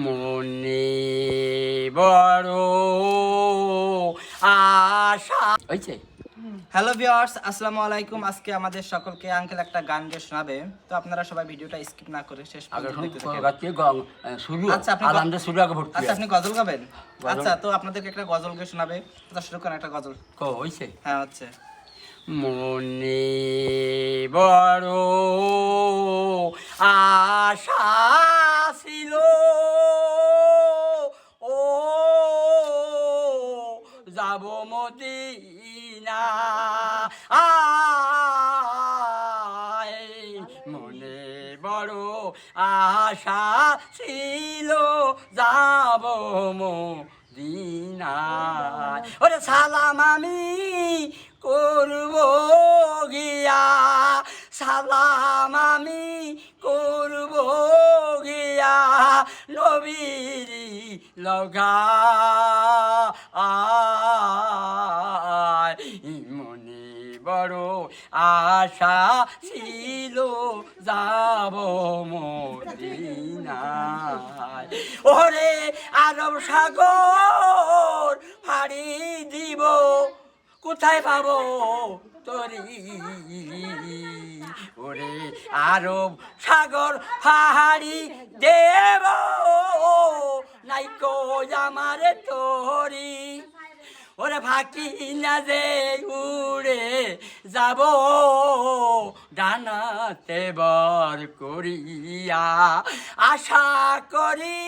মনে বড় আশা হয়েছে। হ্যালো ভিউয়ার্স, আসসালামু আলাইকুম। আজকে আমাদের সকলকে আঙ্কেল একটা গান গেয়ে শোনাবে, তো আপনারা সবাই ভিডিওটা স্কিপ না করে শেষ আগে পর্যন্ত দেখতে থাকেন। শুরু আচ্ছা আপনি আর আমাদের শুরু আগে ভর্তি আচ্ছা আপনি গজল গাবেন? গজল। আচ্ছা, তো আপনাদেরকে একটা গজল গেয়ে শোনাবে, তো শুরু করেন একটা গজল। হয়েছে। হ্যাঁ হচ্ছে। মনে বড় আশা ছিল, ও যাব মদিনা, আয় মনে বড় আশা ছিল, যাব মদিনায়। ওরে সালাম আমি করব গিয়া, সালাম আমি করব গিয়া নবীর লগা, মনে বড় আশা ছিল, যাব মদিনায়। ওরে আরব সাগর পাড়ি দিব, কোথায় পাবো তরি? ওরে আরব সাগর পাহাড়ি দেব, নাইকো আমার তরি। ওরে ফাঁকি না যে উড়ে যাব, ডানাতে বর করিয়া, আশা করি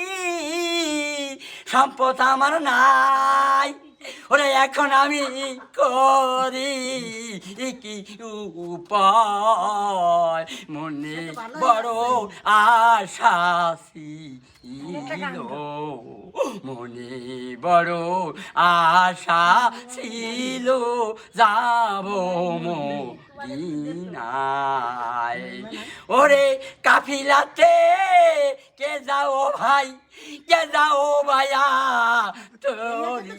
সম্পদ আমার নাই। ওরে এখন আমি করি কি উপায়, মনে বড় আশা ছিল, মনে বড় আশা ছিল, যাব মদিনায়। ওরে কাফিলাতে কে যাও ভাই, কে যাও ভাইয়া তোরি?